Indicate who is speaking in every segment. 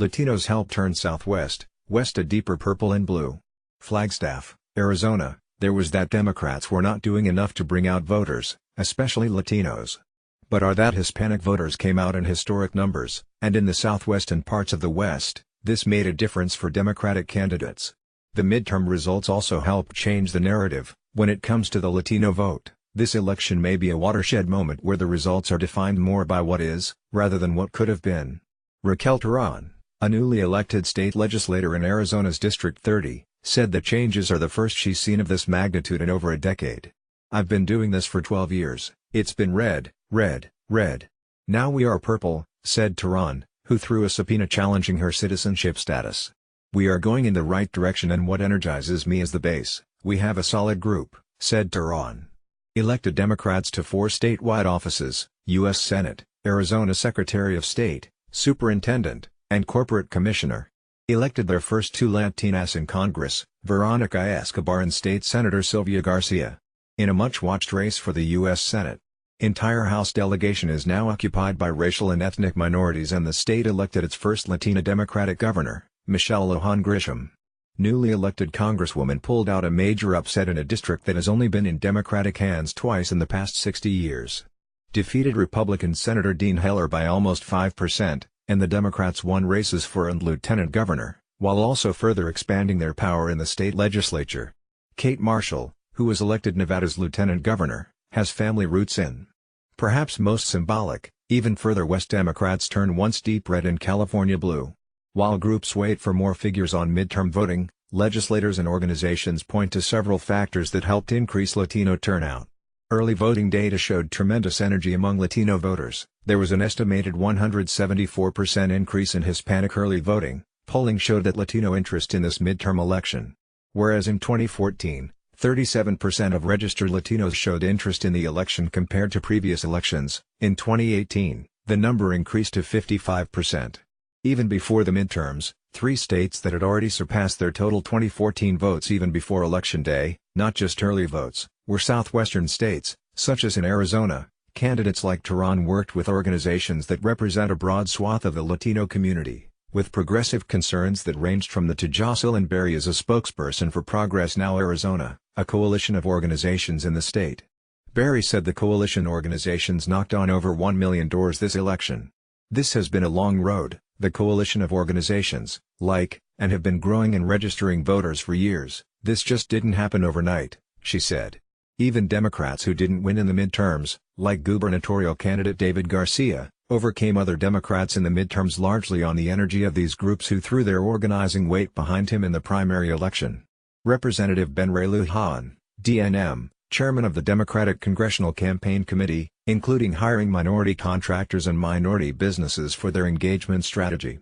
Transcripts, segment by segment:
Speaker 1: Latinos help turn Southwest, West a deeper purple and blue. Flagstaff, Arizona, there was that Democrats were not doing enough to bring out voters, especially Latinos. But that Hispanic voters came out in historic numbers, and in the Southwest and parts of the West, this made a difference for Democratic candidates. The midterm results also helped change the narrative. When it comes to the Latino vote, this election may be a watershed moment where the results are defined more by what is, rather than what could have been. Raquel Terán, a newly elected state legislator in Arizona's District 30, said the changes are the first she's seen of this magnitude in over a decade. "I've been doing this for 12 years, it's been red, red, red. Now we are purple," said Terán, who threw a subpoena challenging her citizenship status. "We are going in the right direction, and what energizes me is the base. We have a solid group," said Terán. Elected Democrats to 4 statewide offices, U.S. Senate, Arizona Secretary of State, Superintendent, and Corporate Commissioner. Elected their first 2 Latinas in Congress, Veronica Escobar and State Senator Sylvia Garcia. In a much-watched race for the U.S. Senate. Entire House delegation is now occupied by racial and ethnic minorities, and the state elected its first Latina Democratic governor, Michelle Lujan Grisham. Newly elected Congresswoman pulled out a major upset in a district that has only been in Democratic hands twice in the past 60 years. Defeated Republican Senator Dean Heller by almost 5%, and the Democrats won races for and lieutenant governor, while also further expanding their power in the state legislature. Kate Marshall, who was elected Nevada's lieutenant governor, has family roots in. Perhaps most symbolic, even further west Democrats turn once deep red and California blue. While groups wait for more figures on midterm voting, legislators and organizations point to several factors that helped increase Latino turnout. Early voting data showed tremendous energy among Latino voters. There was an estimated 174% increase in Hispanic early voting. Polling showed that Latino interest in this midterm election. Whereas in 2014, 37% of registered Latinos showed interest in the election compared to previous elections, in 2018, the number increased to 55%. Even before the midterms, 3 states that had already surpassed their total 2014 votes even before Election Day, not just early votes, were southwestern states, such as in Arizona. Candidates like Terán worked with organizations that represent a broad swath of the Latino community, with progressive concerns that ranged from the to Jocelyn Berry as a spokesperson for Progress Now Arizona, a coalition of organizations in the state. Berry said the coalition organizations knocked on over 1 million doors this election. "This has been a long road. The coalition of organizations, and have been growing and registering voters for years. This just didn't happen overnight," she said. Even Democrats who didn't win in the midterms, like gubernatorial candidate David Garcia, overcame other Democrats in the midterms largely on the energy of these groups who threw their organizing weight behind him in the primary election. Representative Ben Ray Lujan, DNM, chairman of the Democratic Congressional Campaign Committee, including hiring minority contractors and minority businesses for their engagement strategy.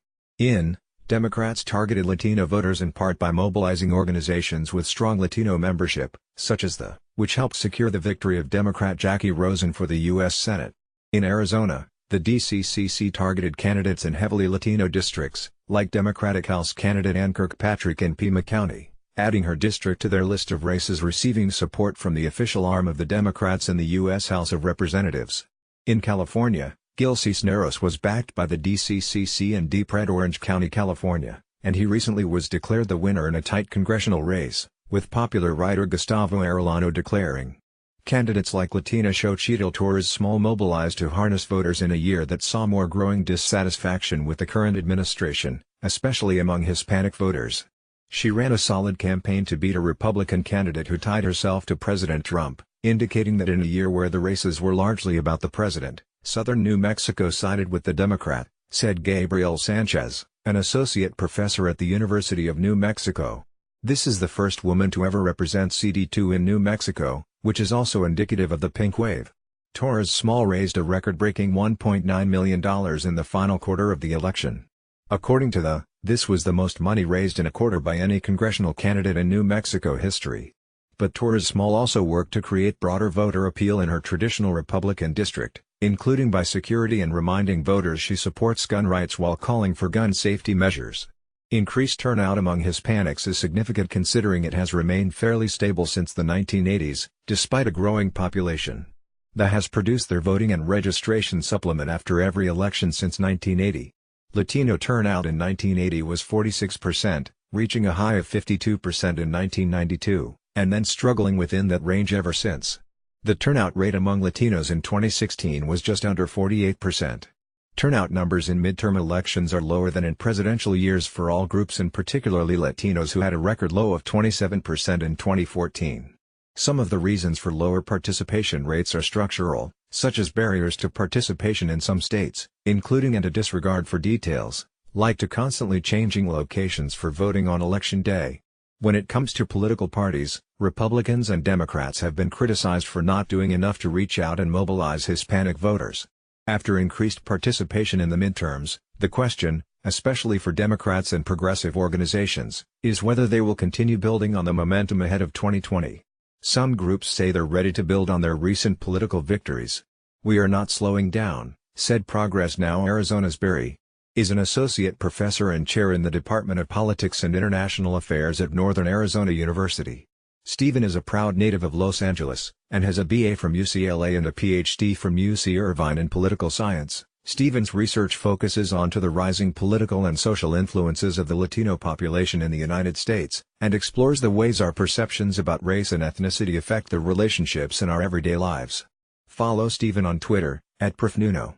Speaker 1: Democrats targeted Latino voters in part by mobilizing organizations with strong Latino membership, such as which helped secure the victory of Democrat Jackie Rosen for the U.S. Senate. In Arizona, the DCCC targeted candidates in heavily Latino districts, like Democratic House candidate Ann Kirkpatrick in Pima County, adding her district to their list of races receiving support from the official arm of the Democrats in the U.S. House of Representatives. In California, Gil Cisneros was backed by the DCCC in deep red Orange County, California, and he recently was declared the winner in a tight congressional race, with popular writer Gustavo Arellano declaring. Candidates like Latina Xochitl Torres Small mobilized to harness voters in a year that saw more growing dissatisfaction with the current administration, especially among Hispanic voters. She ran a solid campaign to beat a Republican candidate who tied herself to President Trump, indicating that in a year where the races were largely about the president, southern New Mexico sided with the Democrat, said Gabriel Sanchez, an associate professor at the University of New Mexico. This is the first woman to ever represent CD2 in New Mexico, which is also indicative of the pink wave. Torres Small raised a record-breaking $1.9 million in the final quarter of the election. According to this was the most money raised in a quarter by any congressional candidate in New Mexico history. But Torres Small also worked to create broader voter appeal in her traditional Republican district, including by security and reminding voters she supports gun rights while calling for gun safety measures. Increased turnout among Hispanics is significant considering it has remained fairly stable since the 1980s, despite a growing population. The has produced their voting and registration supplement after every election since 1980. Latino turnout in 1980 was 46%, reaching a high of 52% in 1992, and then struggling within that range ever since. The turnout rate among Latinos in 2016 was just under 48%. Turnout numbers in midterm elections are lower than in presidential years for all groups and particularly Latinos, who had a record low of 27% in 2014. Some of the reasons for lower participation rates are structural, such as barriers to participation in some states, including and a disregard for details, like to constantly changing locations for voting on election day. When it comes to political parties, Republicans and Democrats have been criticized for not doing enough to reach out and mobilize Hispanic voters. After increased participation in the midterms, the question, especially for Democrats and progressive organizations, is whether they will continue building on the momentum ahead of 2020. Some groups say they're ready to build on their recent political victories. "We are not slowing down," said Progress Now Arizona's Barry is an associate professor and chair in the Department of Politics and International Affairs at Northern Arizona University. Stephen is a proud native of Los Angeles, and has a BA from UCLA and a PhD from UC Irvine in political science. Stephen's research focuses on the rising political and social influences of the Latino population in the United States, and explores the ways our perceptions about race and ethnicity affect their relationships in our everyday lives. Follow Stephen on Twitter, @ProfNuno.